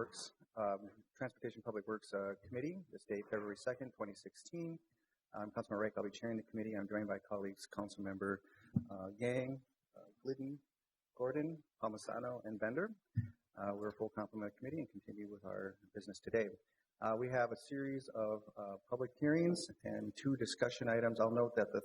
Works, Transportation Public Works Committee, this date, February 2nd, 2016. I'm Councilmember Reich. I'll be chairing the committee. I'm joined by colleagues, Councilmember Yang, Glidden, Gordon, Palmisano, and Bender. We're a full complement committee and continue with our business today. We have a series of public hearings and 2 discussion items. I'll note that the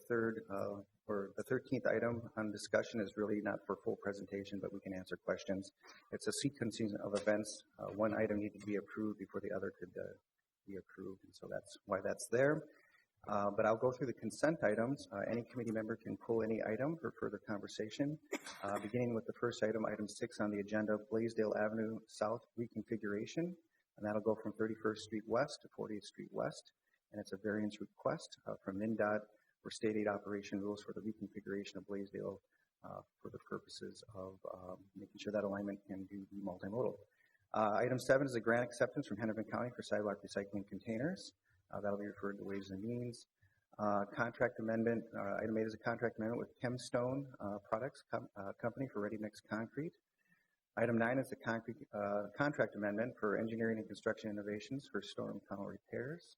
13th item on discussion is really not for full presentation, but we can answer questions. It's a sequencing of events. One item needed to be approved before the other could be approved, and so that's why that's there. But I'll go through the consent items. Any committee member can pull any item for further conversation. Beginning with the first item, item 6 on the agenda, Blaisdell Avenue South Reconfiguration. And that'll go from 31st Street West to 40th Street West. And it's a variance request from MnDOT for state aid operation rules for the reconfiguration of Blaisdell for the purposes of making sure that alignment can be multimodal. Item 7 is a grant acceptance from Hennepin County for sidewalk recycling containers. That'll be referred to Ways and Means. Contract amendment, item 8 is a contract amendment with Chemstone Products Company for ready-mix concrete. Item 9 is the contract amendment for engineering and construction innovations for storm tunnel repairs.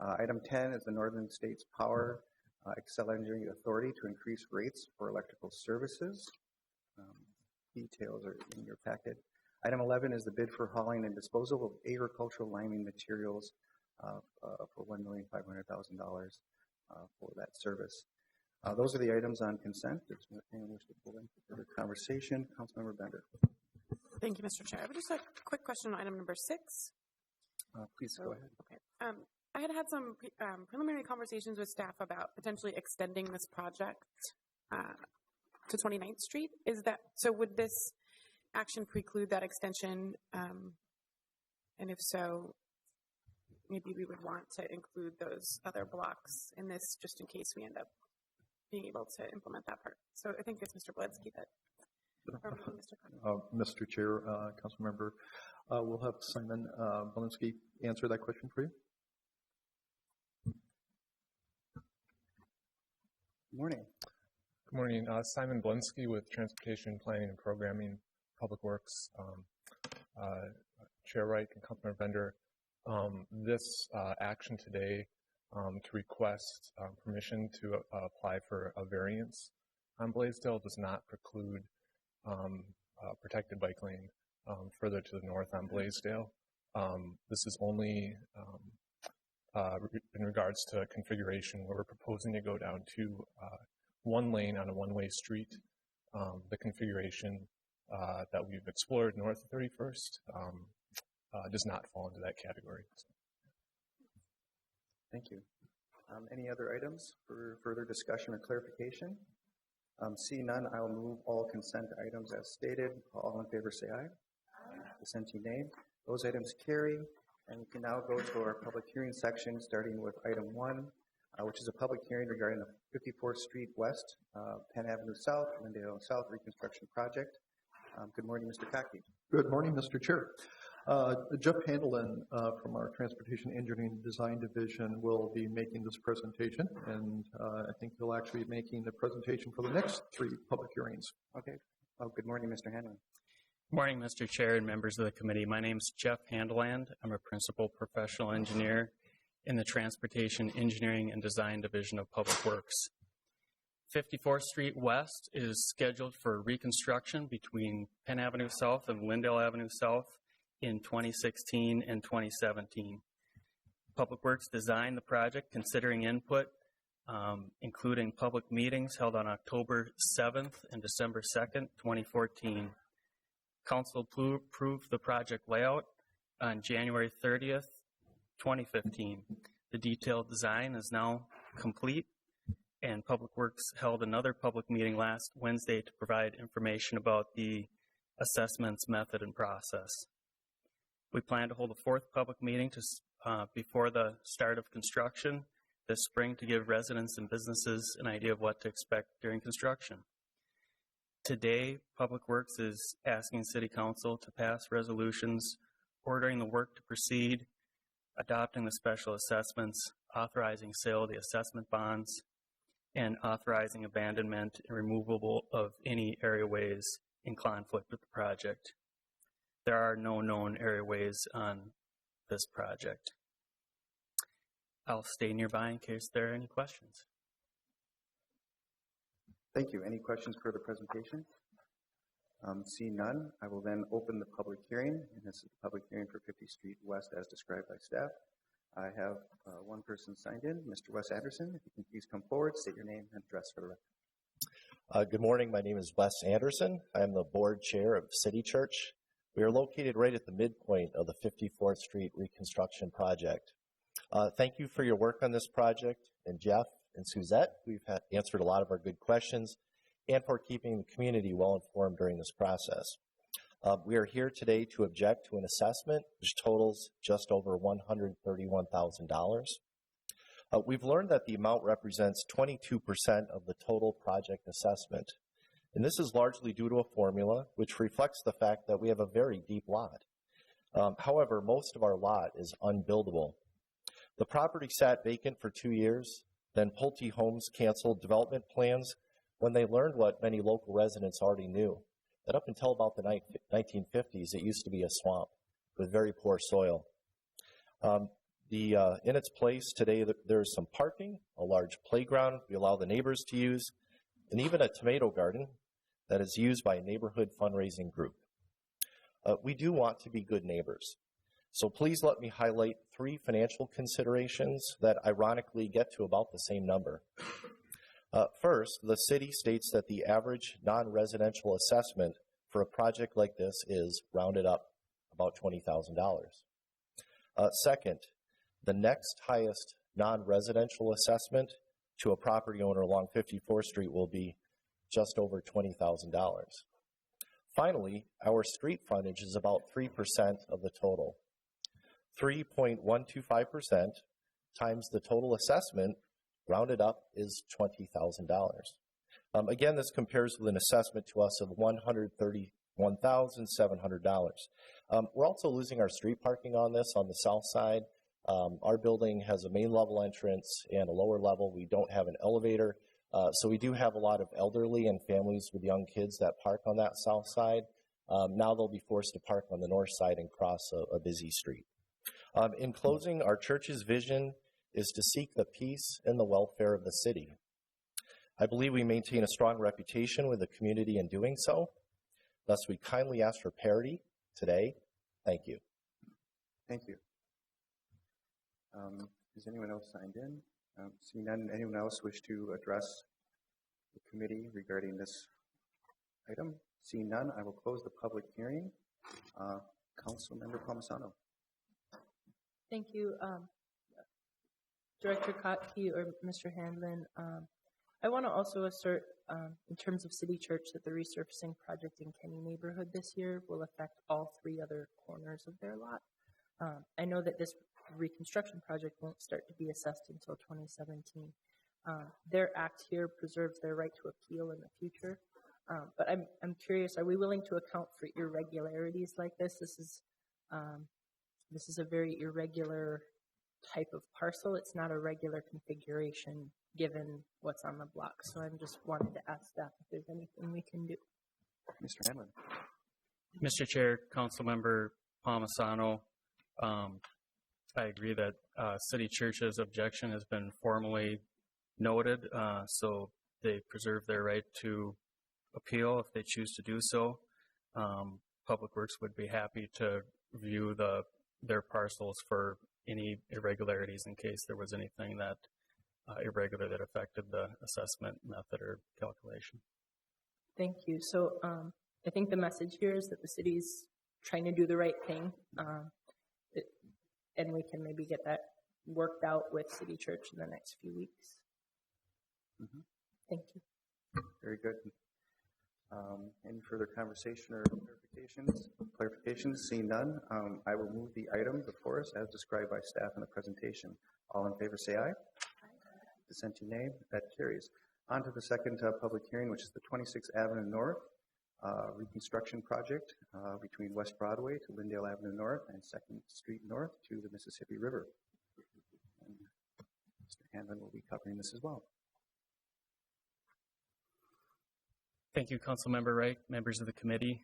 Item 10 is the Northern States Power Excel Engineering Authority to increase rates for electrical services. Details are in your packet. Item 11 is the bid for hauling and disposal of agricultural liming materials for $1,500,000 for that service. Those are the items on consent. If anyone wishes to pull them for further conversation, Councilmember Bender. Thank you, Mr. Chair. I have just a quick question on item number 6. Please go ahead. Okay. I had some preliminary conversations with staff about potentially extending this project to 29th Street. So would this action preclude that extension? And if so, maybe we would want to include those other blocks in this just in case we end up being able to implement that part. So I think it's Mr. Blaisdell that. Mr. Chair, Council Member, we'll have Simon Belinsky answer that question for you. Good morning. Good morning. Simon Belinsky with Transportation Planning and Programming, Public Works. Chair Wright and Councilmember Bender, this action today to request permission to apply for a variance on Blaisdell does not preclude protected bike lane further to the north on Blaisdell. This is only in regards to configuration where we're proposing to go down to 1 lane on a one-way street. The configuration that we've explored north of 31st does not fall into that category. Thank you. Any other items for further discussion or clarification? See none, I will move all consent items as stated. All in favor say aye. Aye. Dissenting nay. Those items carry. And we can now go to our public hearing section, starting with item 1, which is a public hearing regarding the 54th Street West, Penn Avenue South, Lindale South Reconstruction Project. Good morning, Mr. Cockey. Good morning, Mr. Chair. Jeff Handelin from our Transportation Engineering and Design Division will be making this presentation, and I think he'll actually be making the presentation for the next 3 public hearings. Okay. Well, good morning, Mr. Handelin. Good morning, Mr. Chair and members of the committee. My name is Jeff Handeland. I'm a principal professional engineer in the Transportation Engineering and Design Division of Public Works. 54th Street West is scheduled for reconstruction between Penn Avenue South and Lindale Avenue South in 2016 and 2017. Public Works designed the project considering input, including public meetings held on October 7th and December 2nd, 2014. Council approved the project layout on January 30th, 2015. The detailed design is now complete, and Public Works held another public meeting last Wednesday to provide information about the assessments method and process. We plan to hold a 4th public meeting before the start of construction this spring to give residents and businesses an idea of what to expect during construction. Today, Public Works is asking City Council to pass resolutions ordering the work to proceed, adopting the special assessments, authorizing sale of the assessment bonds, and authorizing abandonment and removal of any areaways in conflict with the project. there are no known areaways on this project. I'll stay nearby in case there are any questions. Thank you. Any questions for the presentation? Seeing none, I will then open the public hearing, and this is the public hearing for 50th Street West as described by staff. I have one person signed in, Mr. Wes Anderson. If you can please come forward, state your name and address for the record. Good morning. My name is Wes Anderson. I am the board chair of City Church. We are located right at the midpoint of the 54th Street Reconstruction project. Thank you for your work on this project, and Jeff and Suzette, we've answered a lot of our good questions, and for keeping the community well informed during this process. We are here today to object to an assessment which totals just over $131,000. We've learned that the amount represents 22% of the total project assessment, and this is largely due to a formula which reflects the fact that we have a very deep lot. However, most of our lot is unbuildable. The property sat vacant for 2 years, then Pulte Homes canceled development plans when they learned what many local residents already knew, that up until about the 1950s, it used to be a swamp with very poor soil. In its place today, there's some parking, a large playground we allow the neighbors to use, and even a tomato garden that is used by a neighborhood fundraising group. We do want to be good neighbors. So please let me highlight 3 financial considerations that ironically get to about the same number. First, the city states that the average non-residential assessment for a project like this is rounded up about $20,000. Second, the next highest non-residential assessment to a property owner along 54th Street will be just over $20,000. Finally, our street frontage is about 3% of the total. 3.125% times the total assessment rounded up is $20,000. Again, this compares with an assessment to us of $131,700. We're also losing our street parking on this on the south side. Our building has a main level entrance and a lower level. We don't have an elevator. So we do have a lot of elderly and families with young kids that park on that south side. Now they'll be forced to park on the north side and cross a busy street. In closing, our church's vision is to seek the peace and the welfare of the city. I believe we maintain a strong reputation with the community in doing so. Thus, we kindly ask for parity today. Thank you. Thank you. Is anyone else signed in? Seeing none, anyone else wish to address the committee regarding this item? Seeing none, I will close the public hearing. Councilmember Palmisano. Thank you, Director Kotke or Mr. Handlin. I want to also assert, in terms of City Church, that the resurfacing project in Kenny neighborhood this year will affect all 3 other corners of their lot. I know that this reconstruction project won't start to be assessed until 2017. Their act here preserves their right to appeal in the future. But I'm curious, are we willing to account for irregularities like this? This is a very irregular type of parcel. It's not a regular configuration given what's on the block. So I'm just wanted to ask staff if there's anything we can do. Mr. Hanlon. Mr. Chair, Councilmember Palmisano, I agree that City Church's objection has been formally noted, so they preserve their right to appeal if they choose to do so. Public Works would be happy to review their parcels for any irregularities in case there was anything that irregular that affected the assessment method or calculation. Thank you. So I think the message here is that the city's trying to do the right thing, and we can maybe get that worked out with City Church in the next few weeks. Mm-hmm. Thank you. Very good. Any further conversation or clarifications? Seeing none, I will move the item before us as described by staff in the presentation. All in favor say aye. Dissenting nay. That carries. On to the second public hearing, which is the 26th Avenue North Reconstruction project between West Broadway to Lyndale Avenue North and 2nd Street North to the Mississippi River. And Mr. Hanlon will be covering this as well. Thank you, Councilmember Wright, members of the committee.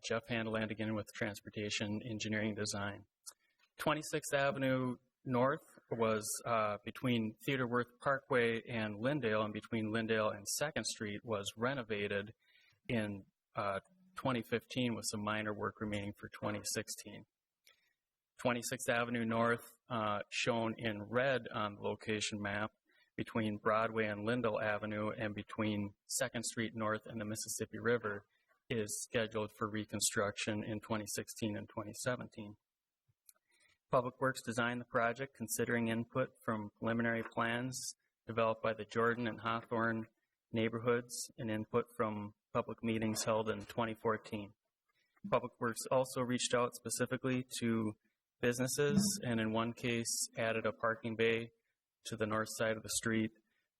Jeff Handeland again with Transportation Engineering Design. 26th Avenue North was between Theodore Worth Parkway and Lyndale, and between Lyndale and 2nd Street was renovated in 2015 with some minor work remaining for 2016. 26th Avenue North, shown in red on the location map, between Broadway and Lyndale Avenue and between 2nd Street North and the Mississippi River, is scheduled for reconstruction in 2016 and 2017. Public Works designed the project considering input from preliminary plans developed by the Jordan and Hawthorne neighborhoods and input from public meetings held in 2014. Public Works also reached out specifically to businesses and in one case added a parking bay to the north side of the street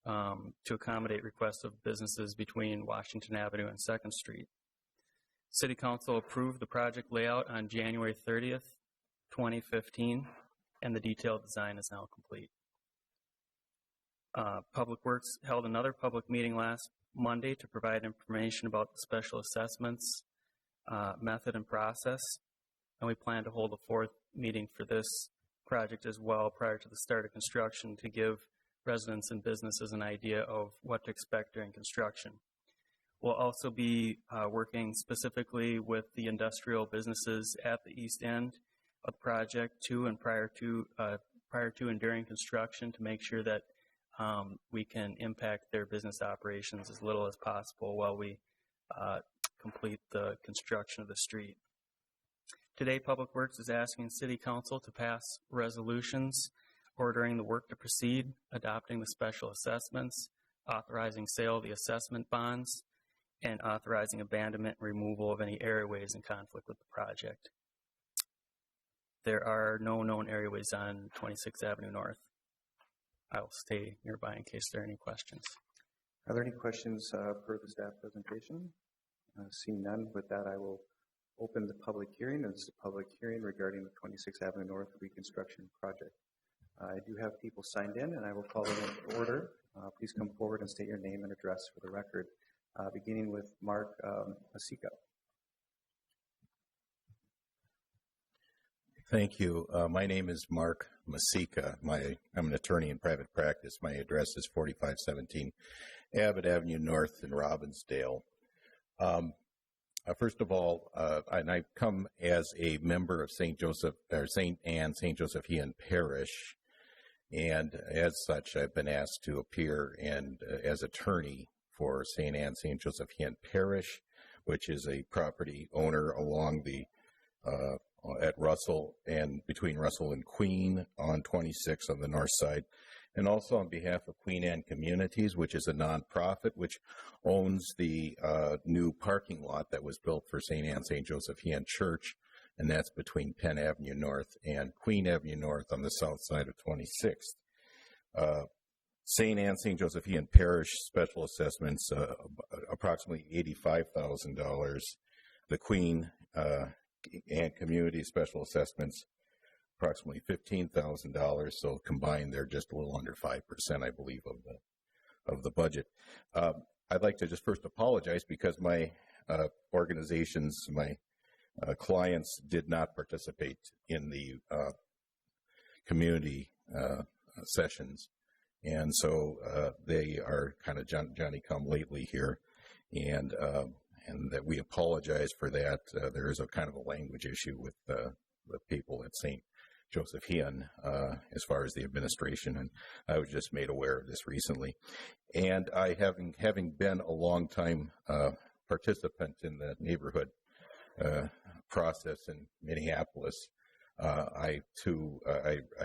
to accommodate requests of businesses between Washington Avenue and 2nd Street. City Council approved the project layout on January 30th, 2015, and the detailed design is now complete. Public Works held another public meeting last Monday to provide information about the special assessments method and process, and we plan to hold a fourth meeting for this project as well prior to the start of construction to give residents and businesses an idea of what to expect during construction. We'll also be working specifically with the industrial businesses at the east end of the project prior to and during construction to make sure that we can impact their business operations as little as possible while we complete the construction of the street. Today, Public Works is asking City Council to pass resolutions ordering the work to proceed, adopting the special assessments, authorizing sale of the assessment bonds, and authorizing abandonment and removal of any areaways in conflict with the project. There are no known areaways on 26th Avenue North. I will stay nearby in case there are any questions. Are there any questions per the staff presentation? Seeing none, with that I will open the public hearing. This is a public hearing regarding the 26th Avenue North reconstruction project. I do have people signed in, and I will call them in order. Please come forward and state your name and address for the record, beginning with Mark Masika. Thank you. My name is Mark Masika. I'm an attorney in private practice. My address is 4517 Abbott Avenue North in Robbinsdale. First of all, and I come as a member of St. Anne St. Josephian Parish, and as such, I've been asked to appear and as attorney for St. Anne St. Josephian Parish, which is a property owner along the at Russell and between Russell and Queen on 26 on the north side, and also on behalf of Queen Anne Communities, which is a nonprofit which owns the new parking lot that was built for St. Anne St. Josephian Church, and that's between Penn Avenue North and Queen Avenue North on the south side of 26th. St. Anne St. Josephian Parish special assessments, approximately $85,000. The Queen Anne Community special assessments, approximately $15,000. So combined, they're just a little under 5%, I believe, of the budget. I'd like to just first apologize because my organizations, my clients did not participate in the community sessions. And so they are kind of Johnny-come-lately here, and that we apologize for that. There is a kind of a language issue with the people at St. Josephian as far as the administration, and I was just made aware of this recently. And I, having been a long-time participant in the neighborhood process in Minneapolis, I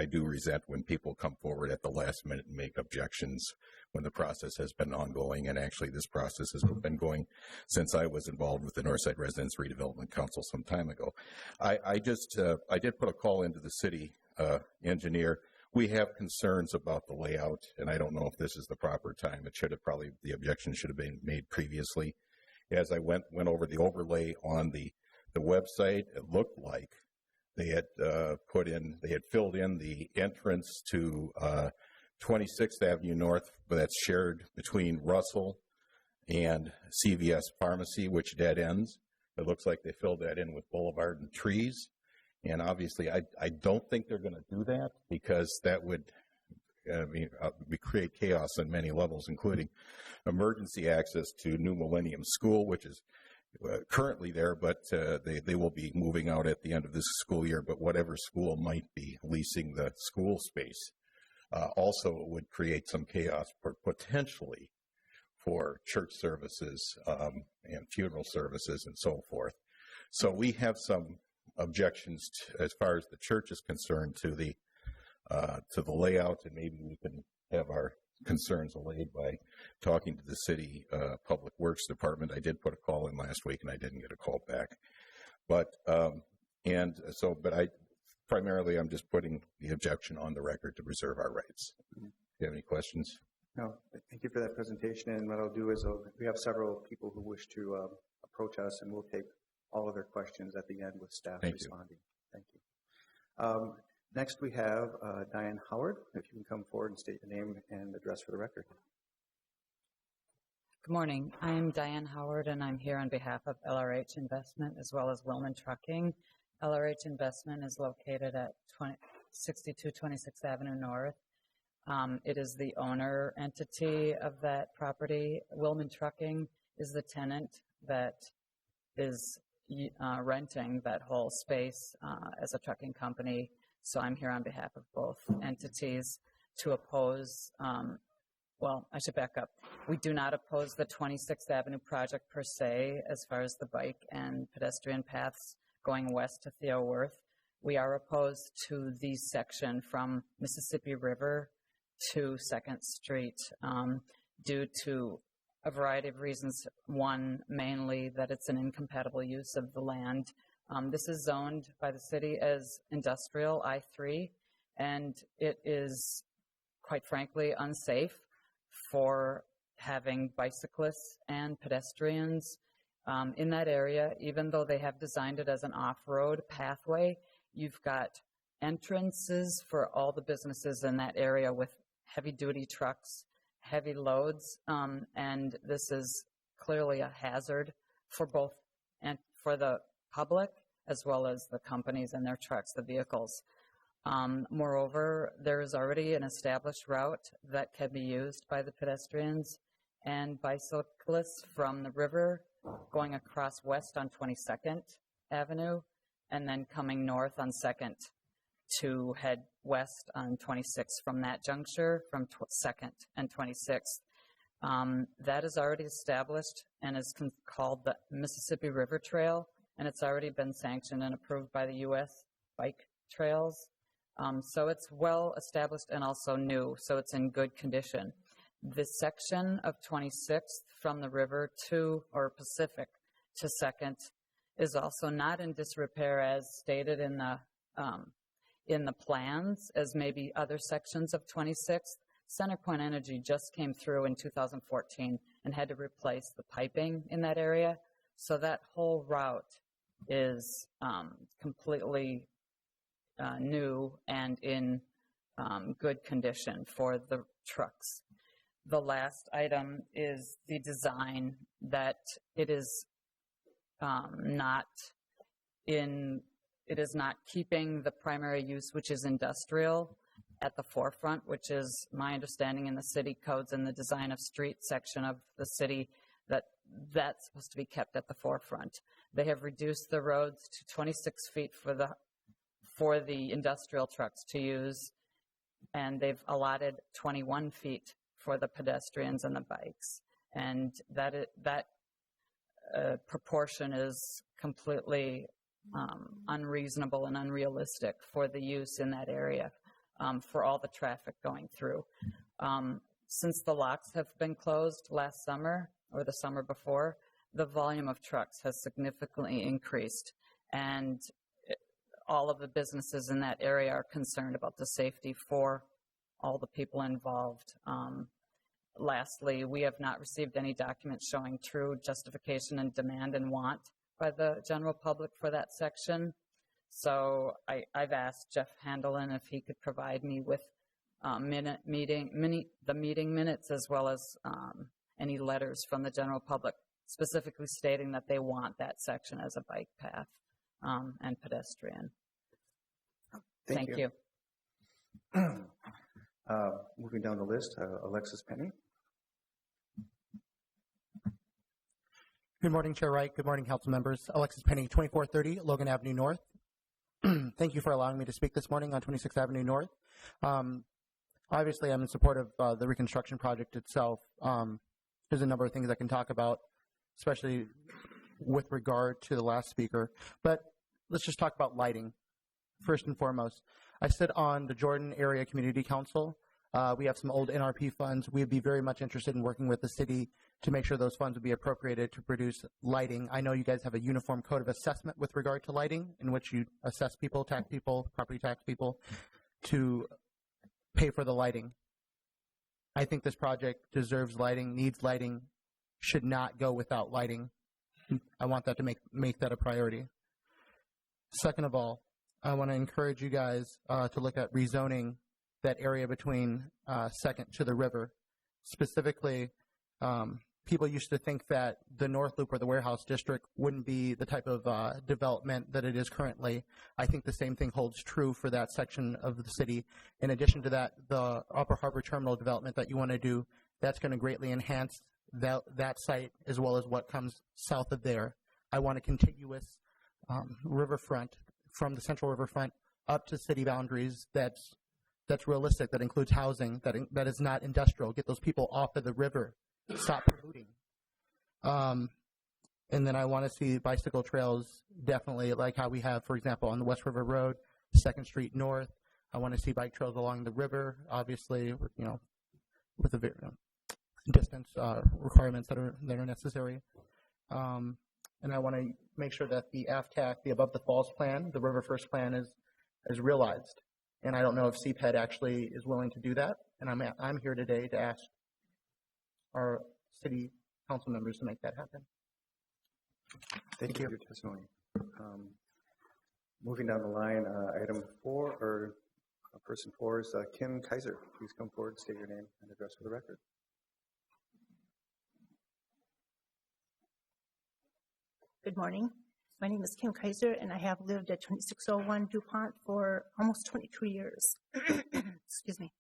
do resent when people come forward at the last minute and make objections when the process has been ongoing, and actually this process has been going since I was involved with the Northside Residents Redevelopment Council some time ago. I did put a call into the city engineer. We have concerns about the layout, and I don't know if this is the proper time. The objection should have been made previously. As I went over the overlay on the website, it looked like they had filled in the entrance to 26th Avenue North, but that's shared between Russell and CVS Pharmacy, which dead ends. It looks like they filled that in with boulevard and trees. And obviously, I don't think they're going to do that because that would create chaos on many levels, including emergency access to New Millennium School, which is currently there, but they will be moving out at the end of this school year. But whatever school might be leasing the school space also would create some chaos potentially for church services and funeral services and so forth. So we have some objections as far as the church is concerned to the layout, and maybe we can have our concerns allayed by talking to the city public works department. I did put a call in last week and I didn't get a call back, but primarily I'm just putting the objection on the record to preserve our rights. Do you have any questions? No, thank you for that presentation. And what I'll do is we have several people who wish to approach us, and we'll take all of their questions at the end with staff responding. Thank you. Next, we have Diane Howard. If you can come forward and state your name and address for the record. Good morning. I'm Diane Howard, and I'm here on behalf of LRH Investment as well as Willman Trucking. LRH Investment is located at 62 26th Avenue North. It is the owner entity of that property. Willman Trucking is the tenant that is renting that whole space as a trucking company. So I'm here on behalf of both entities to oppose, I should back up. We do not oppose the 26th Avenue project per se as far as the bike and pedestrian paths going west to Theo Worth. We are opposed to the section from Mississippi River to 2nd Street due to a variety of reasons. One, mainly that it's an incompatible use of the land. This is zoned by the city as industrial I-3, and it is, quite frankly, unsafe for having bicyclists and pedestrians in that area. Even though they have designed it as an off-road pathway, you've got entrances for all the businesses in that area with heavy-duty trucks, heavy loads, and this is clearly a hazard for both and for the public as well as the companies and their trucks, the vehicles. Moreover, there is already an established route that can be used by the pedestrians and bicyclists from the river going across west on 22nd Avenue and then coming north on 2nd to head west on 26th from that juncture from 2nd and 26th. That is already established and is called the Mississippi River Trail, and it's already been sanctioned and approved by the U.S. Bike Trails. So it's well established and also new, so it's in good condition. This section of 26th from the river to, or Pacific to 2nd is also not in disrepair as stated in the plans as maybe other sections of 26th. CenterPoint Energy just came through in 2014 and had to replace the piping in that area. So that whole route is completely new and in good condition for the trucks. The last item is the design, that it is not keeping the primary use, which is industrial, at the forefront, which is my understanding in the city codes and the design of street section of the city, that's supposed to be kept at the forefront. They have reduced the roads to 26 feet for the industrial trucks to use, and they've allotted 21 feet for the pedestrians and the bikes. And that proportion is completely unreasonable and unrealistic for the use in that area for all the traffic going through. Since the locks have been closed last summer or the summer before, the volume of trucks has significantly increased, and all of the businesses in that area are concerned about the safety for all the people involved. Lastly, we have not received any documents showing true justification and demand and want by the general public for that section. So I've asked Jeff Handelin if he could provide me with the meeting minutes as well as any letters from the general public specifically stating that they want that section as a bike path and pedestrian. Thank you. Moving down the list, Alexis Penny. Good morning, Chair Wright. Good morning, council members. Alexis Penny, 2430 Logan Avenue North. Thank you for allowing me to speak this morning on 26th Avenue North. Obviously, I'm in support of the Reconstruction project itself. There's a number of things I can talk about, especially with regard to the last speaker. But let's just talk about lighting. First and foremost, I sit on the Jordan Area Community Council. We have some old NRP funds. We'd be very much interested in working with the city to make sure those funds would be appropriated to produce lighting. I know you guys have a uniform code of assessment with regard to lighting, in which you assess people, tax people, property tax people, to pay for the lighting. I think this project deserves lighting, needs lighting, should not go without lighting. I want that to make that a priority. Second of all, I want to encourage you guys to look at rezoning that area between 2nd to the river. Specifically, people used to think that the North Loop or the Warehouse District wouldn't be the type of development that it is currently. I think the same thing holds true for that section of the city. In addition to that, the Upper Harbor Terminal development that you want to do, that's going to greatly enhance that site as well as what comes south of there. I want a contiguous riverfront from the central riverfront up to city boundaries that's realistic, that includes housing, that is not industrial. Get those people off of the river. Stop polluting. And then I want to see bicycle trails, definitely like how we have, for example, on the West River Road, 2nd Street North. I want to see bike trails along the river, obviously, with the distance requirements that are necessary. And I want to make sure that the AFTAC, the Above the Falls plan, the River First plan is realized. And I don't know if CPED actually is willing to do that. And I'm here today to ask our city council members to make that happen. Thank you for your testimony. Moving down the line, item 4, or person 4 is Kim Kaiser. Please come forward, state your name and address for the record. Good morning. My name is Kim Kaiser, and I have lived at 2601 DuPont for almost 22 years. Excuse me.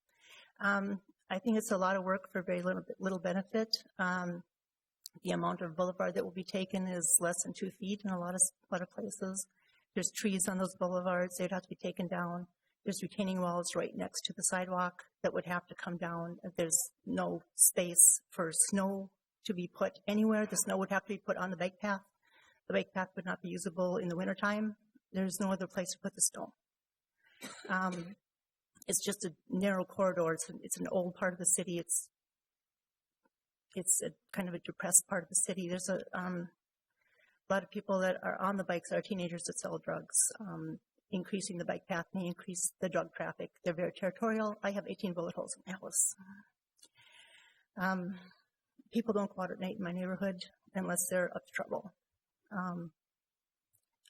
I think it's a lot of work for very little benefit. The amount of boulevard that will be taken is less than 2 feet in a lot of places. There's trees on those boulevards. They'd have to be taken down. There's retaining walls right next to the sidewalk that would have to come down. There's no space for snow to be put anywhere. The snow would have to be put on the bike path. The bike path would not be usable in the wintertime. There's no other place to put the snow. It's just a narrow corridor. It's an old part of the city. It's a kind of a depressed part of the city. There's a lot of people that are on the bikes are teenagers that sell drugs. Increasing the bike path may increase the drug traffic. They're very territorial. I have 18 bullet holes in my house. People don't go out at night in my neighborhood unless they're up to trouble. A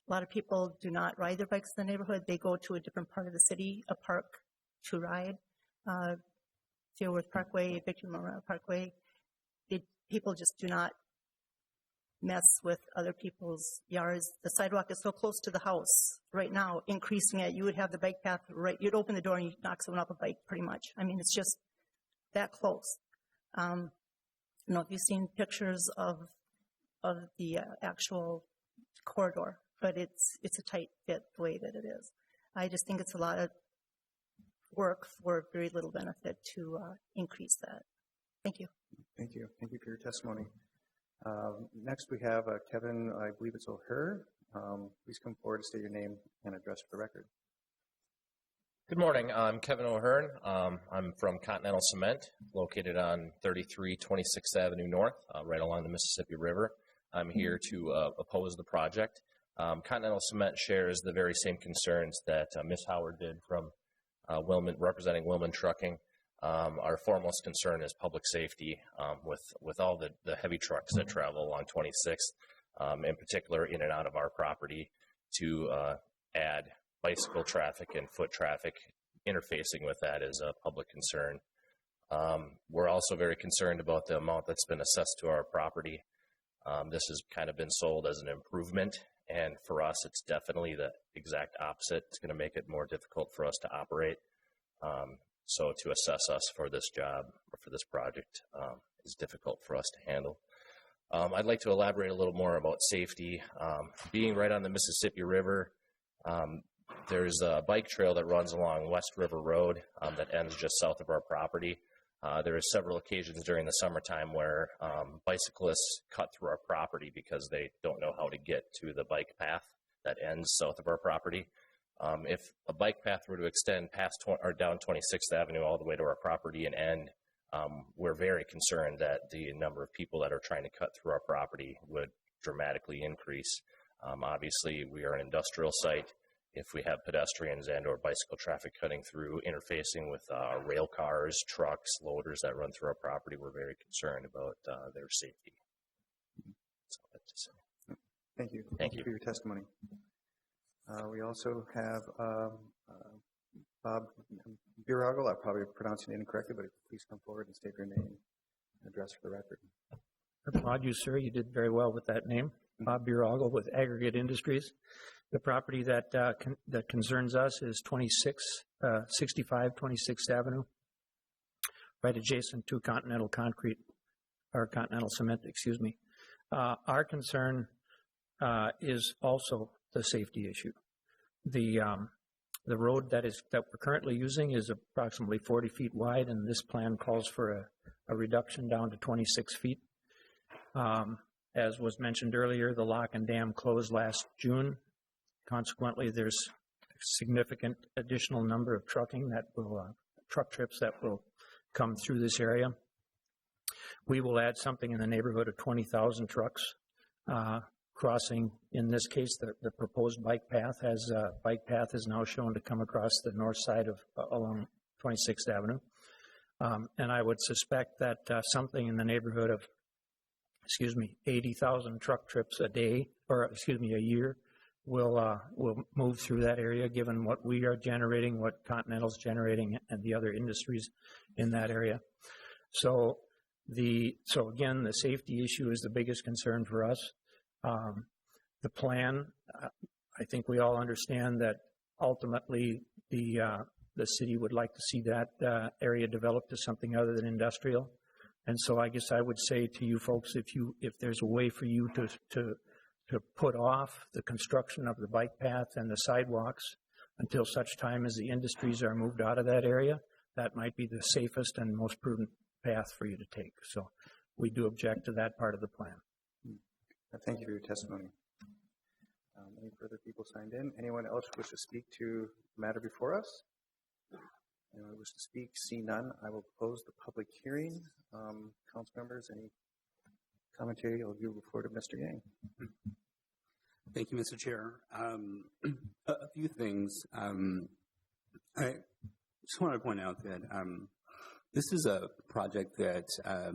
lot of people do not ride their bikes in the neighborhood. They go to a different part of the city, a park, to ride. Deerworth Parkway, Victor Memorial Parkway. People just do not mess with other people's yards. The sidewalk is so close to the house right now, increasing it, you would have the bike path right, you'd open the door and you'd knock someone off a bike pretty much. I mean, it's just that close. I don't know if you've seen pictures of the actual corridor, but it's a tight fit the way that it is. I just think it's a lot of work for very little benefit to increase that. Thank you. Thank you. Thank you for your testimony. Next we have Kevin, I believe it's O'Hare. Please come forward and state your name and address for the record. Good morning. I'm Kevin O'Hearn. I'm from Continental Cement, located on 3326th Avenue North, right along the Mississippi River. I'm here to oppose the project. Continental Cement shares the very same concerns that Ms. Howard did from representing Wilman Trucking. Our foremost concern is public safety with all the heavy trucks that travel along 26th, in particular in and out of our property, to add bicycle traffic and foot traffic. Interfacing with that is a public concern. We're also very concerned about the amount that's been assessed to our property. This has kind of been sold as an improvement, and for us, it's definitely the exact opposite. It's going to make it more difficult for us to operate. So to assess us for this job or for this project is difficult for us to handle. I'd like to elaborate a little more about safety. Being right on the Mississippi River, there's a bike trail that runs along West River Road that ends just south of our property. There are several occasions during the summertime where bicyclists cut through our property because they don't know how to get to the bike path that ends south of our property. If a bike path were to extend past or down 26th Avenue all the way to our property and end, we're very concerned that the number of people that are trying to cut through our property would dramatically increase. Obviously, we are an industrial site. If we have pedestrians and or bicycle traffic cutting through, interfacing with rail cars, trucks, loaders that run through our property, we're very concerned about their safety. That's all I have to say. Thank you. Thank you for your testimony. We also have Bob Birago. I'm probably pronouncing it incorrectly, but please come forward and state your name and address for the record. I applaud you, sir. You did very well with that name. Bob Birago with Aggregate Industries. The property that that concerns us is 65 26th Avenue, right adjacent to Continental Concrete, or Continental Cement, excuse me. Our concern is also the safety issue. The road that we're currently using is approximately 40 feet wide, and this plan calls for a reduction down to 26 feet. As was mentioned earlier, the lock and dam closed last June. Consequently, there's a significant additional number of truck trips that will come through this area. We will add something in the neighborhood of 20,000 trucks crossing. In this case, the proposed bike path is now shown to come across the north side of along 26th Avenue. And I would suspect that something in the neighborhood of 80,000 truck trips a year will move through that area, given what we are generating, what Continental's generating, and the other industries in that area. So again, the safety issue is the biggest concern for us. The plan, I think we all understand that ultimately the city would like to see that area developed to something other than industrial. And so I guess I would say to you folks, if there's a way for you to put off the construction of the bike path and the sidewalks until such time as the industries are moved out of that area, that might be the safest and most prudent path for you to take. So we do object to that part of the plan. Thank you for your testimony. Any further people signed in? Anyone else wish to speak to the matter before us? Anyone wish to speak? See none. I will close the public hearing. Council members, any commentary? I'll give the floor to Mr. Yang. Thank you, Mr. Chair. A few things. I just want to point out that this is a project that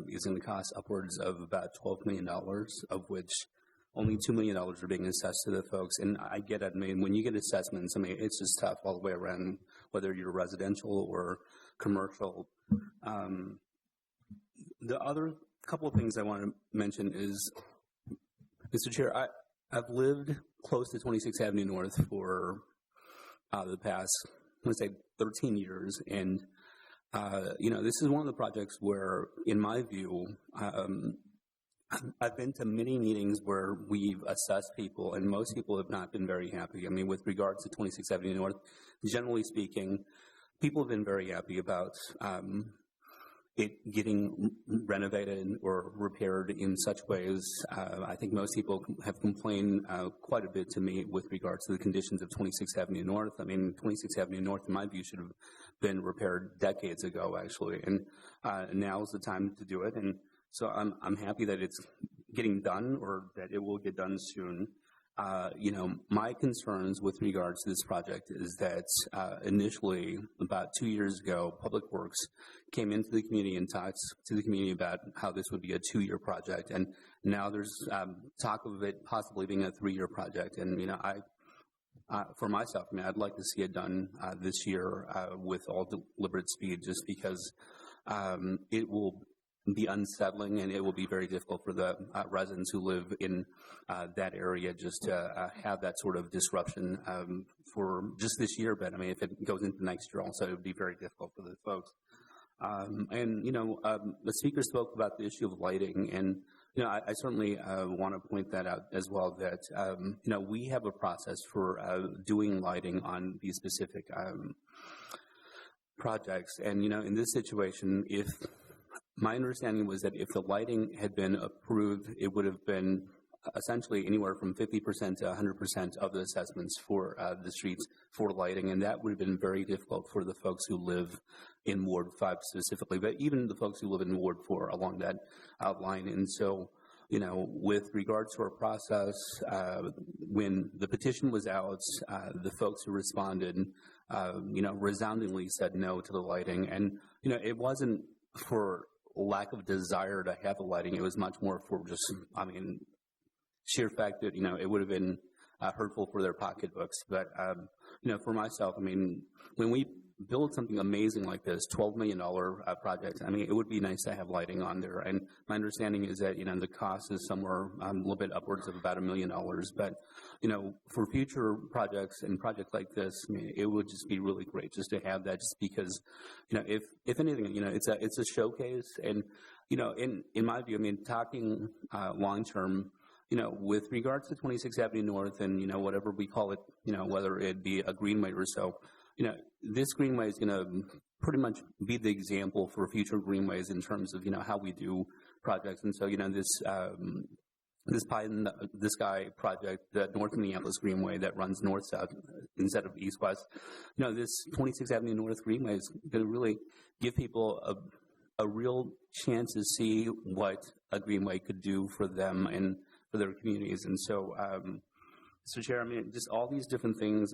is going to cost upwards of about $12 million, of which only $2 million are being assessed to the folks. And I get it. I mean, when you get assessments, I mean, it's just tough all the way around, whether you're residential or commercial. The other couple of things I want to mention is, Mr. Chair, I've lived close to 26th Avenue North for the past, I want to say, 13 years. And, this is one of the projects where, in my view, I've been to many meetings where we've assessed people, and most people have not been very happy. I mean, with regards to 26th Avenue North, generally speaking, people have been very happy about it getting renovated or repaired in such ways. I think most people have complained quite a bit to me with regards to the conditions of 26th Avenue North. I mean, 26th Avenue North, in my view, should have been repaired decades ago, actually, and now is the time to do it. And so I'm happy that it's getting done, or that it will get done soon. My concerns with regards to this project is that initially, about 2 years ago, Public Works came into the community and talked to the community about how this would be a 2-year project. And now there's talk of it possibly being a 3-year project. And, for myself, I'd like to see it done this year with all deliberate speed, just because it will be unsettling, and it will be very difficult for the residents who live in that area just to have that sort of disruption for just this year. But I mean, if it goes into next year also, it would be very difficult for the folks. The speaker spoke about the issue of lighting, and I certainly want to point that out as well, that we have a process for doing lighting on these specific projects. And in this situation, if my understanding was that if the lighting had been approved, it would have been essentially anywhere from 50% to 100% of the assessments for the streets for lighting, and that would have been very difficult for the folks who live in Ward 5 specifically, but even the folks who live in Ward 4 along that outline. And so, with regards to our process, when the petition was out, the folks who responded, resoundingly said no to the lighting. And, it wasn't for lack of desire to have the lighting. It was much more for just, sheer fact that, it would have been hurtful for their pocketbooks. But, for myself, when we build something amazing like this, $12 million project, it would be nice to have lighting on there. And my understanding is that, the cost is somewhere a little bit upwards of about $1 million. But, for future projects and projects like this, it would just be really great just to have that, just because, if anything, it's a showcase. And, in my view, talking long-term, with regards to 26th Avenue North and, whatever we call it, whether it be a greenway or so, this greenway is going to pretty much be the example for future greenways in terms of, how we do projects. And so, this pie in the sky project, the North Minneapolis Greenway that runs north-south instead of east-west, this 26th Avenue North Greenway is going to really give people a real chance to see what a greenway could do for them and for their communities. And so, Mr. Chair, just all these different things,